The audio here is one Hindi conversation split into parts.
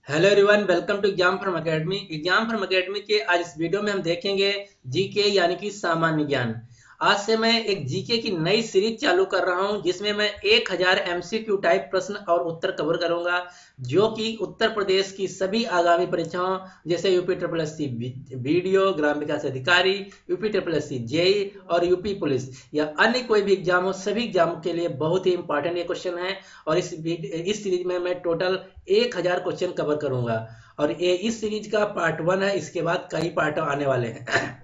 Hello everyone, welcome to Exam Form Academy. Exam Form Academy के आज इस वीडियो में हम देखेंगे जीके यानी कि सामान्य ज्ञान। आज से मैं एक जीके की नई सीरीज चालू कर रहा हूं जिसमें मैं 1000 एमसीक्यू टाइप प्रश्न और उत्तर कवर करूंगा, जो कि उत्तर प्रदेश की सभी आगामी परीक्षाओं जैसे UP triple S C VDO, ग्राम विकास अधिकारी, UP triple S C JE और यूपी पुलिस या अन्य कोई भी एग्जाम हो, सभी एग्जामों के लिए बहुत ही इंपॉर्टेंट ये क्वेश्चन है। और इस सीरीज में मैं टोटल 1000 क्वेश्चन कवर करूंगा और ये इस सीरीज का पार्ट 1 है। इसके बाद कई पार्ट आने वाले हैं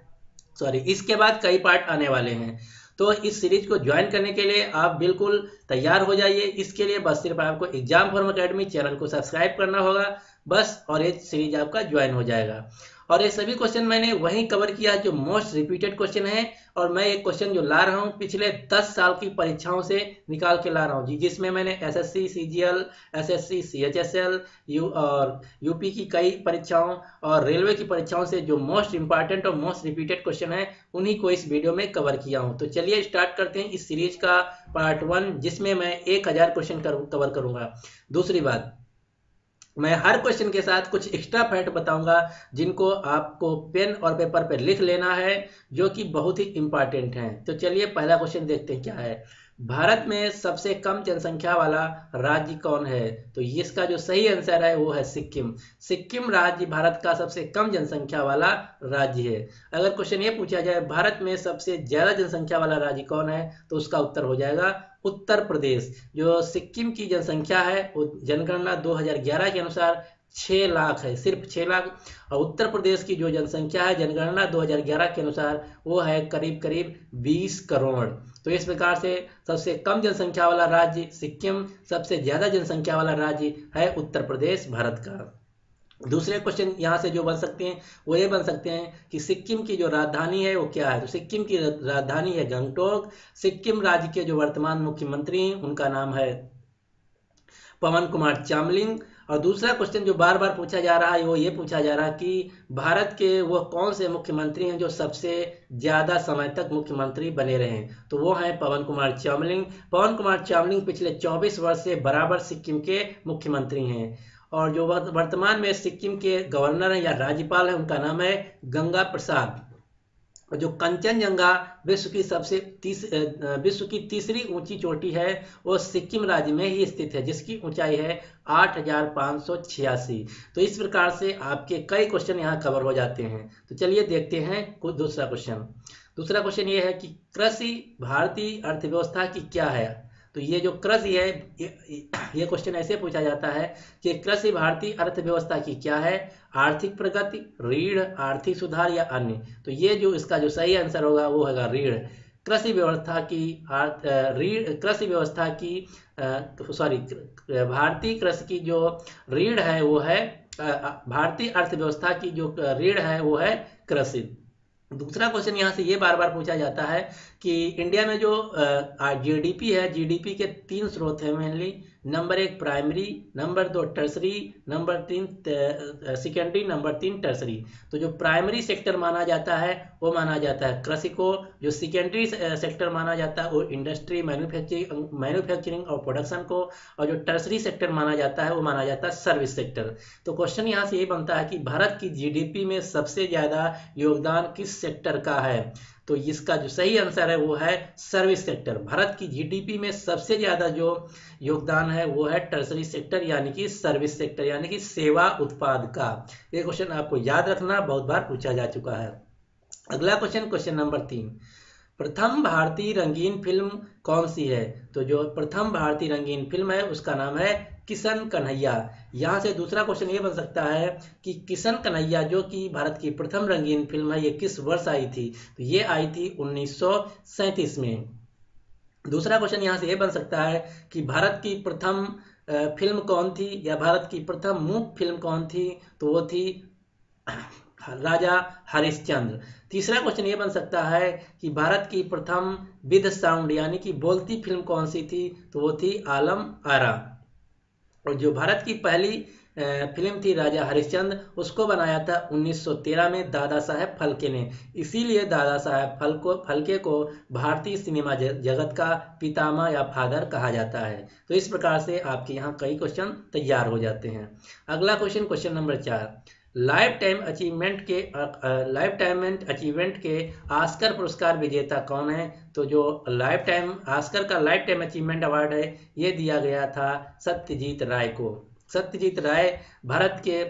सॉरी, इसके बाद कई पार्ट आने वाले हैं। तो इस सीरीज को ज्वाइन करने के लिए आप बिल्कुल तैयार हो जाइए। इसके लिए बस सिर्फ आपको एग्जाम फॉर्म एकेडमी चैनल को सब्सक्राइब करना होगा बस, और ये सीरीज आपका ज्वाइन हो जाएगा। और ये सभी क्वेश्चन मैंने वही कवर किया जो मोस्ट रिपीटेड क्वेश्चन है। और मैं एक क्वेश्चन जो ला रहा हूँ पिछले 10 साल की परीक्षाओं से निकाल के ला रहा हूँ जी, जिसमें मैंने एसएससी सीजीएल, एसएससी सीएचएसएल और यूपी की कई परीक्षाओं और रेलवे की परीक्षाओं से जो मोस्ट इंपॉर्टेंट और मोस्ट रिपीटेड क्वेश्चन है उन्हीं को इस वीडियो में कवर किया हूँ। तो चलिए स्टार्ट करते हैं इस सीरीज का पार्ट 1, जिसमें मैं 1000 क्वेश्चन कवर करूंगा। दूसरी बात, मैं हर क्वेश्चन के साथ कुछ एक्स्ट्रा फैक्ट बताऊंगा जिनको आपको पेन और पेपर पर लिख लेना है, जो कि बहुत ही इंपॉर्टेंट हैं। तो चलिए पहला क्वेश्चन देखते हैं क्या है। भारत में सबसे कम जनसंख्या वाला राज्य कौन है? तो इसका जो सही आंसर है वो है सिक्किम। सिक्किम राज्य भारत का सबसे कम जनसंख्या वाला राज्य है। अगर क्वेश्चन ये पूछा जाए भारत में सबसे ज्यादा जनसंख्या वाला राज्य कौन है, तो उसका उत्तर हो जाएगा उत्तर प्रदेश। जो सिक्किम की जनसंख्या है वो जनगणना 2011 के अनुसार 6 लाख है, सिर्फ 6 लाख। और उत्तर प्रदेश की जो जनसंख्या है जनगणना 2011 के अनुसार वो है करीब करीब 20 करोड़। तो इस प्रकार से सबसे कम जनसंख्या वाला राज्य सिक्किम, सबसे ज्यादा जनसंख्या वाला राज्य है उत्तर प्रदेश भारत का। दूसरे क्वेश्चन यहाँ से जो बन सकते हैं वो ये बन सकते हैं कि सिक्किम की जो राजधानी है वो क्या है? तो सिक्किम की राजधानी है गंगटोक। सिक्किम राज्य के जो वर्तमान मुख्यमंत्री हैं उनका नाम है पवन कुमार चामलिंग। और दूसरा क्वेश्चन जो बार बार पूछा जा रहा है वो ये पूछा जा रहा है कि भारत के वो कौन से मुख्यमंत्री हैं जो सबसे ज्यादा समय तक मुख्यमंत्री बने रहे हैं? तो वो हैं पवन कुमार चामलिंग। पवन कुमार चामलिंग पिछले 24 वर्ष से बराबर सिक्किम के मुख्यमंत्री हैं। और जो वर्तमान में सिक्किम के गवर्नर हैं या राज्यपाल हैं उनका नाम है गंगा प्रसाद। और जो कंचनजंगा विश्व की तीसरी ऊंची चोटी है वो सिक्किम राज्य में ही स्थित है, जिसकी ऊंचाई है 8586। तो इस प्रकार से आपके कई क्वेश्चन यहाँ कवर हो जाते हैं। तो चलिए देखते हैं कुछ दूसरा क्वेश्चन। दूसरा क्वेश्चन ये है कि कृषि भारतीय अर्थव्यवस्था की क्या है? तो ये जो कृषि है ये क्वेश्चन ऐसे पूछा जाता है कि कृषि भारतीय अर्थव्यवस्था की क्या है? आर्थिक प्रगति, रीढ़, आर्थिक सुधार या अन्य? तो ये जो इसका जो सही आंसर होगा वो होगा रीढ़। कृषि व्यवस्था की रीढ़, कृषि व्यवस्था की सॉरी, भारतीय कृषि की जो रीढ़ है वो है भारतीय अर्थव्यवस्था की जो रीढ़ है वो है कृषि। दूसरा क्वेश्चन यहाँ से ये बार बार पूछा जाता है कि इंडिया में जो जीडीपी है, जीडीपी के 3 स्रोत हैं mainly. Number 1 primary, number 2 tertiary, number 3 secondary, number 3 tertiary. तो जो प्राइमरी सेक्टर माना जाता है वो माना जाता है कृषि को, जो सेकेंडरी सेक्टर माना जाता है वो इंडस्ट्री, मैन्युफैक्चरिंग और प्रोडक्शन को, और जो टर्सरी सेक्टर माना जाता है वो माना जाता है सर्विस सेक्टर। तो क्वेश्चन यहाँ से ये बनता है कि भारत की जीडीपी में सबसे ज्यादा योगदान किस सेक्टर का है? तो इसका जो सही आंसर है वो है सर्विस सेक्टर। भारत की जीडीपी में सबसे ज्यादा जो योगदान है वो है टर्सरी सेक्टर यानी कि सर्विस सेक्टर यानी कि सेवा उत्पाद का। ये क्वेश्चन आपको याद रखना, बहुत बार पूछा जा चुका है। अगला क्वेश्चन, क्वेश्चन नंबर 3, प्रथम भारतीय रंगीन फिल्म कौन सी है? तो जो प्रथम भारतीय रंगीन फिल्म है उसका नाम है किशन कन्हैया। यहाँ से दूसरा क्वेश्चन ये बन सकता है कि किशन कन्हैया जो कि भारत की प्रथम रंगीन फिल्म है ये किस वर्ष आई थी? तो ये आई थी 1937 में। दूसरा क्वेश्चन यहाँ से ये बन सकता है कि भारत की प्रथम फिल्म कौन थी या भारत की प्रथम मूक फिल्म कौन थी? तो वो थी राजा हरिश्चंद्र। तीसरा क्वेश्चन ये बन सकता है कि भारत की प्रथम विद साउंड यानी कि बोलती फिल्म कौन सी थी? तो वो थी आलम आरा। और जो भारत की पहली फिल्म थी राजा हरिश्चंद्र, उसको बनाया था 1913 में दादा साहेब फाल्के ने। इसीलिए दादा साहेब फाल्के को भारतीय सिनेमा जगत का पितामह या फादर कहा जाता है। तो इस प्रकार से आपके यहाँ कई क्वेश्चन तैयार हो जाते हैं। अगला question, question number 4, life time achievement के ऑस्कर पुरस्कार विजेता कौन है? तो जो ऑस्कर का लाइफ टाइम अचीवमेंट अवार्ड है, ये दिया गया था सत्यजीत राय को। सत्यजीत राय भारत के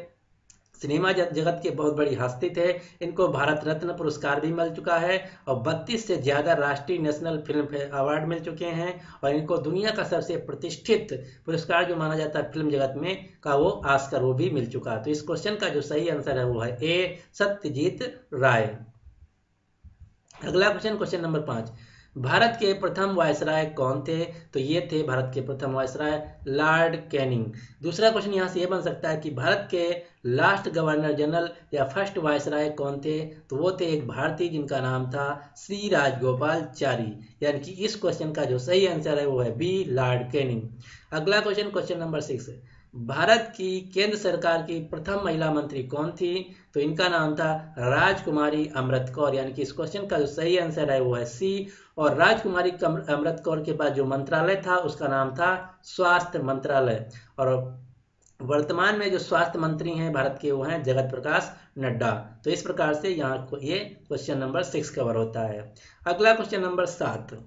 सिनेमा जगत के बहुत बड़ी हस्ती थे। इनको भारत रत्न पुरस्कार भी मिल चुका है और 32 से ज्यादा राष्ट्रीय नेशनल फिल्म अवार्ड मिल चुके हैं, और इनको दुनिया का सबसे प्रतिष्ठित पुरस्कार जो माना जाता है फिल्म जगत में का, वो ऑस्कर वो भी मिल चुका है। तो इस क्वेश्चन का जो सही आंसर है वो है ए, सत्यजीत राय। अगला क्वेश्चन, क्वेश्चन नंबर 5, भारत के प्रथम वायसराय कौन थे? तो ये थे भारत के प्रथम वायसराय लॉर्ड कैनिंग। दूसरा क्वेश्चन यहाँ से ये बन सकता है कि भारत के लास्ट गवर्नर जनरल या फर्स्ट वायसराय कौन थे? तो वो थे एक भारतीय जिनका नाम था श्री राजगोपालचारी। यानी कि इस क्वेश्चन का जो सही आंसर है वो है बी, लॉर्ड कैनिंग। अगला क्वेश्चन, क्वेश्चन नंबर 6, भारत की केंद्र सरकार की प्रथम महिला मंत्री कौन थी? तो इनका नाम था राजकुमारी अमृत कौर। यानी कि इस क्वेश्चन का जो सही आंसर है वो है सी। और राजकुमारी अमृत कौर के पास जो मंत्रालय था उसका नाम था स्वास्थ्य मंत्रालय। और वर्तमान में जो स्वास्थ्य मंत्री हैं भारत के वो हैं जगत प्रकाश नड्डा। तो इस प्रकार से यहाँ ये क्वेश्चन नंबर 6 कवर होता है। अगला क्वेश्चन नंबर 7,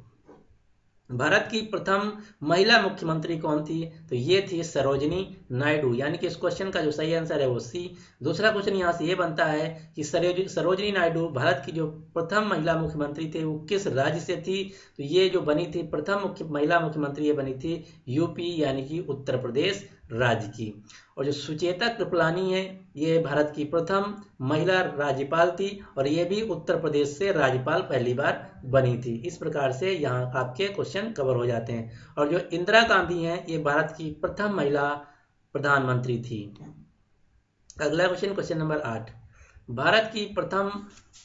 भारत की प्रथम महिला मुख्यमंत्री कौन थी? तो ये थी सरोजिनी नायडू। यानी कि इस क्वेश्चन का जो सही आंसर है वो सी। दूसरा क्वेश्चन यहाँ से ये बनता है कि सरोजिनी नायडू भारत की जो प्रथम महिला मुख्यमंत्री थे वो किस राज्य से थी? तो ये जो बनी थी प्रथम महिला मुख्यमंत्री, ये बनी थी यूपी यानी कि उत्तर प्रदेश राज्य की। और जो सुचेता कृपलानी है, ये भारत की प्रथम महिला राज्यपाल थी और ये भी उत्तर प्रदेश से राज्यपाल पहली बार बनी थी। इस प्रकार से यहाँ आपके क्वेश्चन कवर हो जाते हैं। और जो इंदिरा गांधी हैं, ये भारत की प्रथम महिला प्रधानमंत्री थी। अगला क्वेश्चन, क्वेश्चन नंबर 8, भारत की प्रथम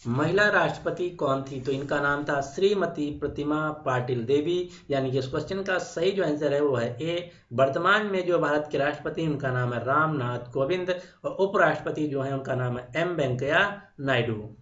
महिला राष्ट्रपति कौन थी? तो इनका नाम था श्रीमती प्रतिमा पाटिल देवी। यानी कि इस क्वेश्चन का सही जो आंसर है वो है ए। वर्तमान में जो भारत के राष्ट्रपति उनका नाम है रामनाथ कोविंद और उपराष्ट्रपति जो है उनका नाम है एम वेंकैया नायडू।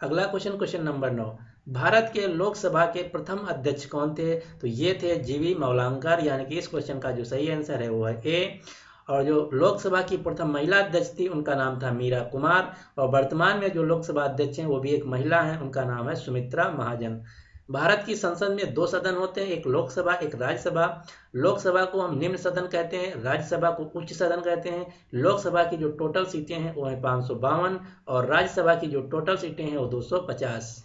अगला क्वेश्चन, क्वेश्चन नंबर 9, भारत के लोकसभा के प्रथम अध्यक्ष कौन थे? तो ये थे जीवी मौलांकर। यानी कि इस क्वेश्चन का जो सही आंसर है वो है ए। और जो लोकसभा की प्रथम महिला अध्यक्ष थी उनका नाम था मीरा कुमार। और वर्तमान में जो लोकसभा अध्यक्ष हैं वो भी एक महिला हैं, उनका नाम है सुमित्रा महाजन। भारत की संसद में 2 सदन होते हैं, एक लोकसभा एक राज्यसभा। लोकसभा को हम निम्न सदन कहते हैं, राज्यसभा को उच्च सदन कहते हैं। लोकसभा की जो टोटल सीटें हैं वो है 552 और राज्यसभा की जो टोटल सीटें हैं वो 250।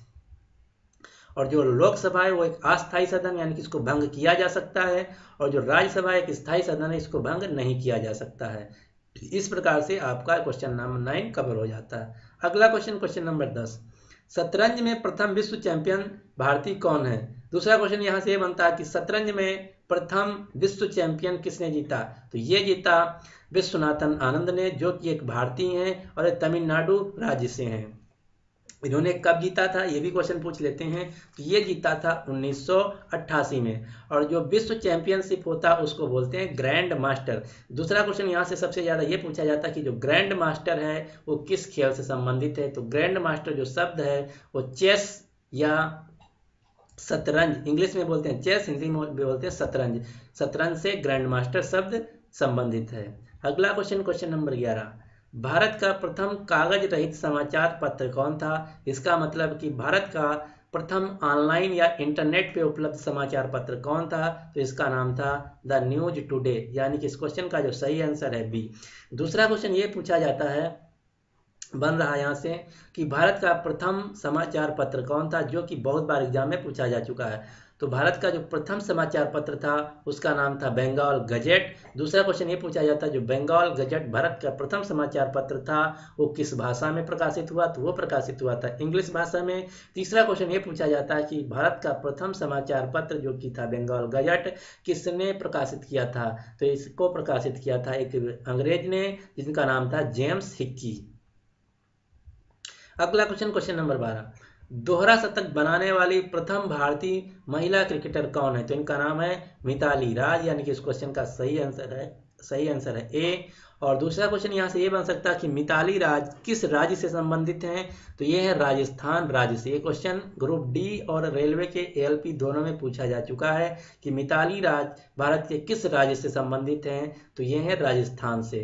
और जो लोकसभा है वो एक अस्थायी सदन यानी कि इसको भंग किया जा सकता है, और जो राज्यसभा एक स्थायी सदन है, इसको भंग नहीं किया जा सकता है। इस प्रकार से आपका क्वेश्चन नंबर 9 कवर हो जाता है। अगला क्वेश्चन, क्वेश्चन नंबर 10, शतरंज में प्रथम विश्व चैंपियन भारतीय कौन है? दूसरा क्वेश्चन यहाँ से बनता है कि शतरंज में प्रथम विश्व चैंपियन किसने जीता? तो ये जीता विश्वनाथन आनंद ने, जो कि एक भारतीय हैं और तमिलनाडु राज्य से हैं। इन्होंने कब जीता था ये भी क्वेश्चन पूछ लेते हैं। तो ये जीता था 1988 में। और जो विश्व चैंपियनशिप होता है उसको बोलते हैं ग्रैंड मास्टर। दूसरा क्वेश्चन यहाँ से सबसे ज्यादा ये पूछा जाता है कि जो ग्रैंड मास्टर है वो किस खेल से संबंधित है? तो ग्रैंड मास्टर जो शब्द है वो चेस या शतरंज, इंग्लिश में बोलते हैं चेस, हिंदी में बोलते हैं शतरंज। शतरंज से ग्रैंड मास्टर शब्द संबंधित है। अगला क्वेश्चन, क्वेश्चन नंबर 11, भारत का प्रथम कागज रहित समाचार पत्र कौन था? इसका मतलब कि भारत का प्रथम ऑनलाइन या इंटरनेट पे उपलब्ध समाचार पत्र कौन था? तो इसका नाम था द न्यूज टुडे। यानी कि इस क्वेश्चन का जो सही आंसर है बी। दूसरा क्वेश्चन ये पूछा जाता है, बन रहा यहाँ से कि भारत का प्रथम समाचार पत्र कौन था, जो कि बहुत बार एग्जाम में पूछा जा चुका है। तो भारत का जो प्रथम समाचार पत्र था उसका नाम था बंगाल गजेट। दूसरा क्वेश्चन ये पूछा जाता है जो बंगाल गजेट भारत का प्रथम समाचार पत्र था वो किस भाषा में प्रकाशित हुआ? तो वो प्रकाशित हुआ था इंग्लिश भाषा में। तीसरा क्वेश्चन ये पूछा जाता है कि भारत का प्रथम समाचार पत्र जो कि था बंगाल गजेट किसने प्रकाशित किया था? तो इसको प्रकाशित किया था एक अंग्रेज ने जिनका नाम था जेम्स हिक्की। अगला क्वेश्चन, क्वेश्चन नंबर 12, दोहरा शतक बनाने वाली प्रथम भारतीय महिला क्रिकेटर कौन है? तो इनका नाम है मिताली राज। यानी कि इस क्वेश्चन का सही आंसर है सही आंसर है ए। और दूसरा क्वेश्चन यहाँ से ये बन सकता है कि मिताली राज किस राज्य से संबंधित हैं, तो ये है राजस्थान राज्य से। ये क्वेश्चन ग्रुप डी और रेलवे के एएलपी दोनों में पूछा जा चुका है कि मिताली राज भारत के किस राज्य से संबंधित हैं, तो ये है राजस्थान से।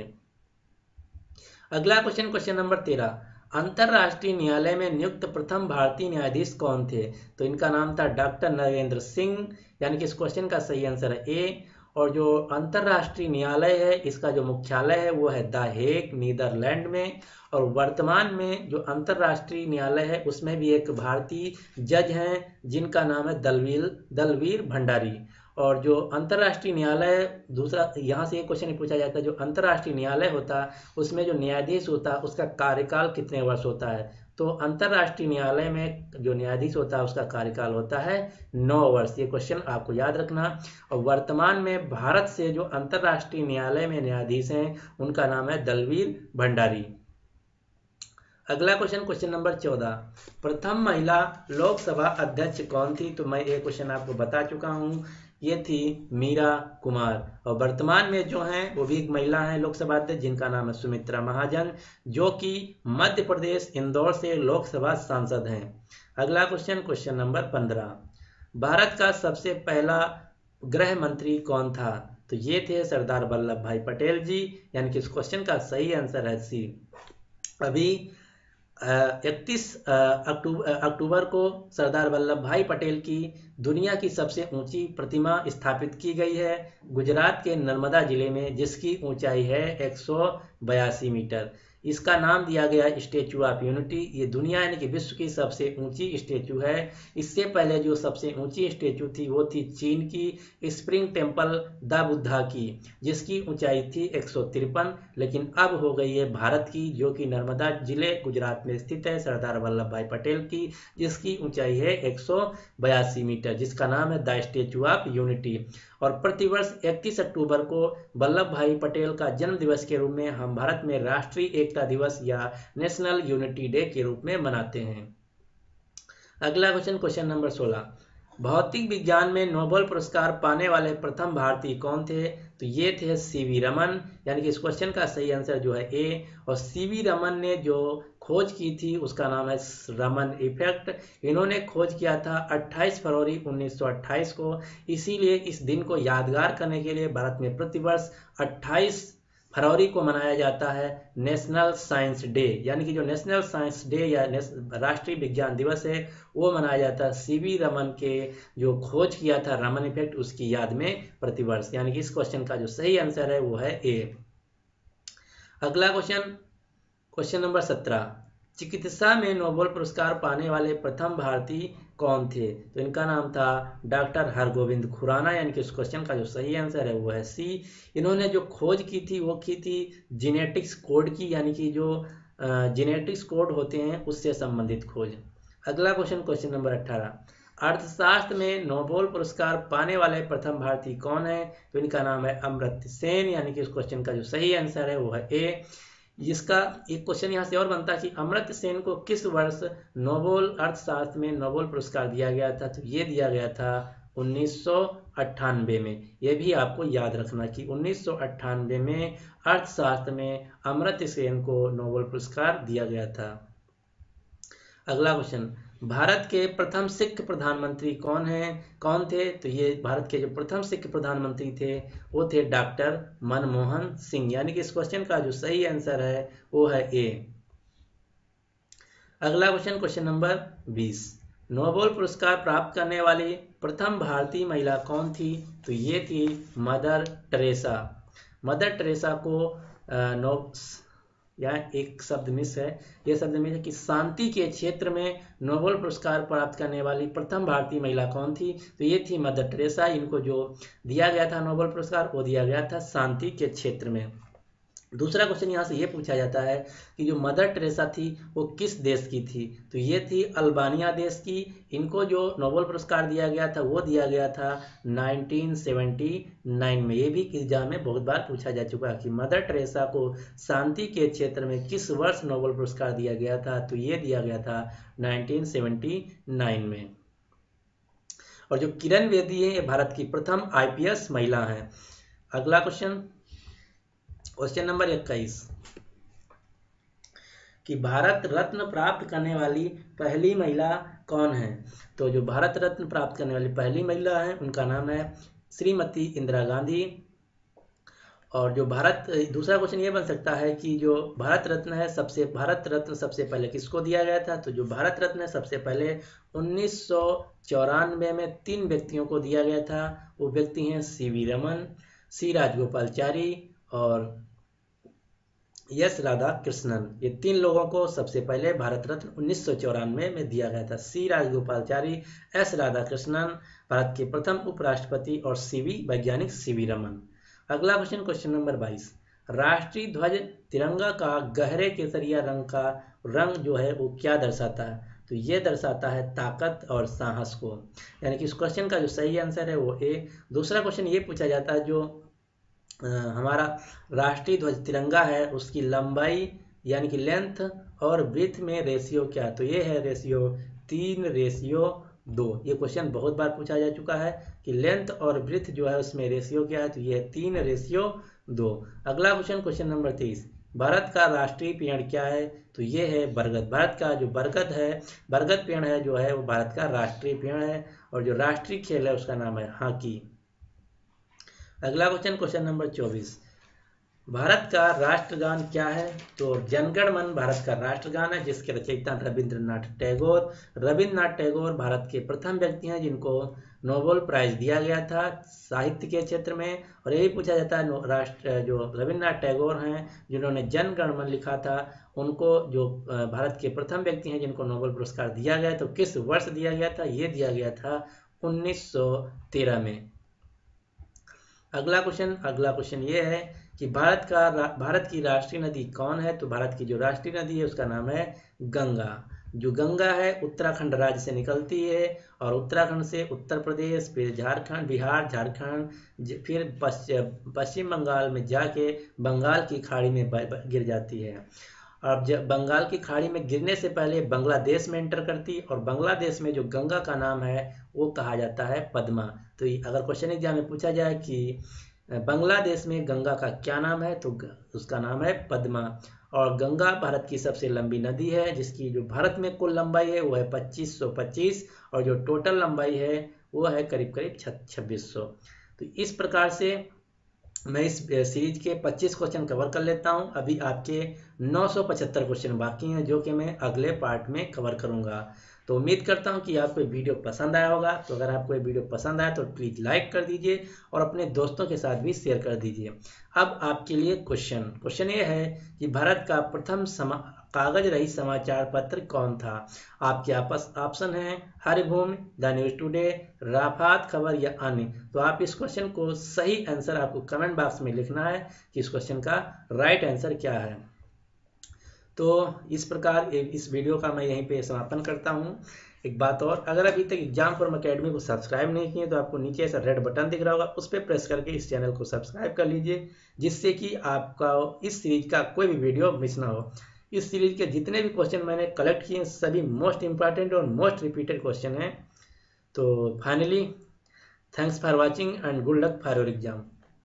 अगला क्वेश्चन, क्वेश्चन नंबर 13, अंतरराष्ट्रीय न्यायालय में नियुक्त प्रथम भारतीय न्यायाधीश कौन थे, तो इनका नाम था डॉक्टर नरेंद्र सिंह, यानी कि इस क्वेश्चन का सही आंसर है ए। और जो अंतरराष्ट्रीय न्यायालय है इसका जो मुख्यालय है वो है द हेग नीदरलैंड में। और वर्तमान में जो अंतरराष्ट्रीय न्यायालय है उसमें भी एक भारतीय जज हैं जिनका नाम है दलवीर भंडारी। और जो अंतर्राष्ट्रीय न्यायालय, दूसरा यहाँ से एक क्वेश्चन पूछा जाता है, जो अंतर्राष्ट्रीय न्यायालय होता है उसमें जो न्यायाधीश होता है उसका कार्यकाल कितने वर्ष होता है, तो अंतर्राष्ट्रीय न्यायालय में जो न्यायाधीश होता है उसका कार्यकाल होता है 9 वर्ष। ये क्वेश्चन आपको याद रखना। और वर्तमान में भारत से जो अंतर्राष्ट्रीय न्यायालय में न्यायाधीश हैं उनका नाम है दलवीर भंडारी। अगला क्वेश्चन, क्वेश्चन नंबर 14, प्रथम महिला लोकसभा अध्यक्ष कौन थी, तो मैं ये क्वेश्चन आपको बता चुका हूँ, ये थी मीरा कुमार। और वर्तमान में जो हैं वो भी एक महिला हैं लोकसभा अध्यक्ष जिनका नाम है सुमित्रा महाजन, जो कि मध्य प्रदेश इंदौर से लोकसभा सांसद हैं। अगला क्वेश्चन, क्वेश्चन नंबर 15, भारत का सबसे पहला गृह मंत्री कौन था, तो ये थे सरदार वल्लभ भाई पटेल जी, यानी कि इस क्वेश्चन का सही आंसर है सी। अभी 31 अक्टूबर को सरदार वल्लभ भाई पटेल की दुनिया की सबसे ऊंची प्रतिमा स्थापित की गई है गुजरात के नर्मदा जिले में, जिसकी ऊंचाई है 182 मीटर। इसका नाम दिया गया स्टैचू ऑफ यूनिटी। ये दुनिया यानी कि विश्व की सबसे ऊंची स्टैचू है। इससे पहले जो सबसे ऊंची स्टैचू थी वो थी चीन की स्प्रिंग टेम्पल द बुद्धा की, जिसकी ऊंचाई थी 153, लेकिन अब हो गई है भारत की, जो कि नर्मदा जिले गुजरात में स्थित है, सरदार वल्लभ भाई पटेल की, जिसकी ऊंचाई है 182 मीटर, जिसका नाम है द स्टैचू ऑफ यूनिटी। और प्रतिवर्ष 31 अक्टूबर को वल्लभ भाई पटेल का जन्म दिवस के रूप में हम भारत में राष्ट्रीय एकता दिवस या नेशनल यूनिटी डे के रूप में मनाते हैं। अगला क्वेश्चन, क्वेश्चन नंबर 16, भौतिक विज्ञान में नोबेल पुरस्कार पाने वाले प्रथम भारतीय कौन थे, तो ये थे सीवी रमन, यानी कि इस क्वेश्चन का सही आंसर जो है ए। और सीवी रमन ने जो खोज की थी उसका नाम है रमन इफेक्ट। इन्होंने खोज किया था 28 फरवरी 1928 को। इसीलिए इस दिन को यादगार करने के लिए भारत में प्रतिवर्ष 28 फरवरी को मनाया जाता है नेशनल साइंस डे, यानी कि जो नेशनल साइंस डे या राष्ट्रीय विज्ञान दिवस है वो मनाया जाता है सीवी रमन के जो खोज किया था रमन इफेक्ट उसकी याद में प्रतिवर्ष, यानी कि इस क्वेश्चन का जो सही आंसर है वो है ए। अगला क्वेश्चन, क्वेश्चन नंबर 17, चिकित्सा में नोबेल पुरस्कार पाने वाले प्रथम भारतीय कौन थे, तो इनका नाम था डॉक्टर हरगोविंद खुराना, यानी कि इस क्वेश्चन का जो सही आंसर है वो है सी। इन्होंने जो खोज की थी वो की थी जेनेटिक्स कोड की, यानी कि जो जेनेटिक्स कोड होते हैं उससे संबंधित खोज। अगला क्वेश्चन, क्वेश्चन नंबर 18, अर्थशास्त्र में नोबेल पुरस्कार पाने वाले प्रथम भारतीय कौन है, तो इनका नाम है अमर्त्य सेन, यानी कि इस क्वेश्चन का जो सही आंसर है वो है ए। इसका एक क्वेश्चन यहाँ से और बनता है कि अमर्त्य सेन को किस वर्ष नोबेल अर्थशास्त्र में नोबेल पुरस्कार दिया गया था, तो ये दिया गया था 1998 में। ये भी आपको याद रखना कि 1998 में अर्थशास्त्र में अमर्त्य सेन को नोबेल पुरस्कार दिया गया था। अगला क्वेश्चन, भारत के प्रथम सिख प्रधानमंत्री कौन थे, तो ये भारत के जो प्रथम सिख प्रधानमंत्री थे वो थे डॉक्टर मनमोहन सिंह, यानी कि इस क्वेश्चन का जो सही आंसर है वो है ए। अगला क्वेश्चन, क्वेश्चन नंबर 20, नोबेल पुरस्कार प्राप्त करने वाली प्रथम भारतीय महिला कौन थी, तो ये थी मदर टेरेसा। मदर टेरेसा को यहाँ एक शब्द मिस है, यह शब्द मिस है कि शांति के क्षेत्र में नोबेल पुरस्कार प्राप्त करने वाली प्रथम भारतीय महिला कौन थी, तो ये थी मदर टेरेसा। इनको जो दिया गया था नोबेल पुरस्कार वो दिया गया था शांति के क्षेत्र में। दूसरा क्वेश्चन यहाँ से ये पूछा जाता है कि जो मदर टेरेसा थी वो किस देश की थी, तो ये थी अल्बानिया देश की। इनको जो नोबेल पुरस्कार दिया गया था वो दिया गया था 1979 में। ये भी एग्जाम में बहुत बार पूछा जा चुका है कि मदर टेरेसा को शांति के क्षेत्र में किस वर्ष नोबेल पुरस्कार दिया गया था, तो ये दिया गया था 1979 में। और जो किरण बेदी है ये भारत की प्रथम IPS महिला है। अगला क्वेश्चन, क्वेश्चन नंबर 21 कि भारत रत्न प्राप्त करने वाली पहली महिला कौन है। तो जो भारत रत्न प्राप्त करने वाली पहली महिला है उनका नाम है श्रीमती इंदिरा गांधी। और जो दूसरा क्वेश्चन ये बन सकता है कि जो भारत रत्न है भारत रत्न सबसे पहले किसको दिया गया था। तो जो भारत रत्न है सबसे पहले 1994 में 3 व्यक्तियों को दिया गया था। वो व्यक्ति हैं सीवी रमन, सी राजगोपालचारी और एस राधाकृष्णन। ये 3 लोगों को सबसे पहले भारत रत्न 1994 में दिया गया था। सी राजगोपालचारी, एस राधाकृष्णन भारत के प्रथम उपराष्ट्रपति और सीवी वैज्ञानिक सीवी रमन। अगला क्वेश्चन, क्वेश्चन नंबर 22 राष्ट्रीय ध्वज तिरंगा का गहरे केसरिया रंग का रंग जो है वो क्या दर्शाता है। तो ये दर्शाता है ताकत और साहस को, यानी कि इस क्वेश्चन का जो सही आंसर है वो ए। दूसरा क्वेश्चन ये पूछा जाता है जो हमारा राष्ट्रीय ध्वज तिरंगा है उसकी लंबाई यानी कि लेंथ और ब्रीथ में रेशियो क्या। तो ये है रेशियो 3:2। ये क्वेश्चन बहुत बार पूछा जा चुका है कि लेंथ और ब्रीथ जो है उसमें रेशियो क्या है। तो ये है 3:2। अगला क्वेश्चन, क्वेश्चन नंबर 23 भारत का राष्ट्रीय पेड़ क्या है। तो ये है बरगद। भारत का जो बरगद पेड़ है जो है वो भारत का राष्ट्रीय पेड़ है। और जो राष्ट्रीय खेल है उसका नाम है हॉकी। अगला क्वेश्चन, क्वेश्चन नंबर 24 भारत का राष्ट्रगान क्या है। तो जनगण मन भारत का राष्ट्रगान है जिसके रचयिता रविंद्रनाथ टैगोर। रविंद्रनाथ टैगोर भारत के प्रथम व्यक्ति हैं जिनको नोबेल प्राइज दिया गया था साहित्य के क्षेत्र में। और यही पूछा जाता है जो रविंद्रनाथ टैगोर हैं जिन्होंने जनगण मन लिखा था उनको जो भारत के प्रथम व्यक्ति हैं जिनको नोबेल पुरस्कार दिया गया तो किस वर्ष दिया गया था। ये दिया गया था 1913 में। अगला क्वेश्चन ये है कि भारत की राष्ट्रीय नदी कौन है। तो भारत की जो राष्ट्रीय नदी है उसका नाम है गंगा। जो गंगा है उत्तराखंड राज्य से निकलती है और उत्तराखंड से उत्तर प्रदेश, फिर झारखंड, बिहार, झारखंड, फिर पश्चिम बंगाल में जाके बंगाल की खाड़ी में गिर जाती है। अब जब बंगाल की खाड़ी में गिरने से पहले बांग्लादेश में एंटर करती और बांग्लादेश में जो गंगा का नाम है वो कहा जाता है पद्मा। तो अगर क्वेश्चन एग्जाम में पूछा जाए कि बांग्लादेश में गंगा का क्या नाम है तो उसका नाम है पद्मा। और गंगा भारत की सबसे लंबी नदी है जिसकी जो भारत में कुल लंबाई है वो है 2525 और जो टोटल लंबाई है वो है करीब 2600। तो इस प्रकार से मैं इस सीरीज के 25 क्वेश्चन कवर कर लेता हूं। अभी आपके 975 क्वेश्चन बाकी हैं जो कि मैं अगले पार्ट में कवर करूंगा। तो उम्मीद करता हूं कि आपको वीडियो पसंद आया होगा। तो अगर आपको ये वीडियो पसंद आया तो प्लीज़ लाइक कर दीजिए और अपने दोस्तों के साथ भी शेयर कर दीजिए। अब आपके लिए क्वेश्चन ये है कि भारत का प्रथम कागज रहित समाचार पत्र कौन था। आपके ऑप्शन है हरिभूमि, द न्यूज टुडे, राफात खबर या अन्य। तो आप इस क्वेश्चन को सही आंसर आपको कमेंट बॉक्स में लिखना है कि इस क्वेश्चन का राइट आंसर क्या है। तो इस प्रकार इस वीडियो का मैं यहीं पे समापन करता हूँ। एक बात और, अगर अभी तक एग्जामफॉर्म अकेडमी को सब्सक्राइब नहीं किए तो आपको नीचे ऐसा रेड बटन दिख रहा होगा उस पर प्रेस करके इस चैनल को सब्सक्राइब कर लीजिए जिससे कि आपका इस सीरीज का कोई भी वीडियो मिस ना हो। इस सीरीज के जितने भी क्वेश्चन मैंने कलेक्ट किए सभी मोस्ट इंपॉर्टेंट और मोस्ट रिपीटेड क्वेश्चन हैं। तो finally thanks for watching and good luck for your exam.